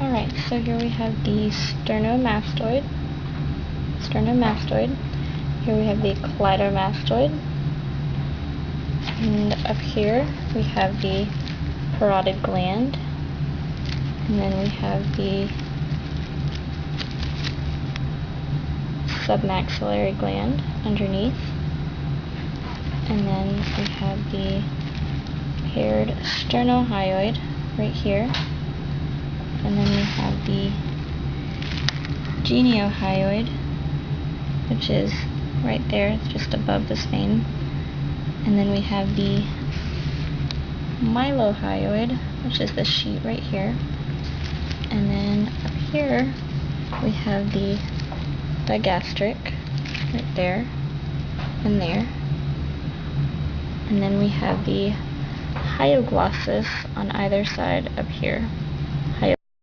Alright, so here we have the sternomastoid. Here we have the cleidomastoid. And up here we have the parotid gland. And then we have the submaxillary gland underneath. And then we have the paired sternohyoid right here. And then we have the geniohyoid, which is right there, it's just above this vein. And then we have the mylohyoid, which is this sheet right here. And then up here we have the digastric right there and there. And then we have the hyoglossus on either side up here.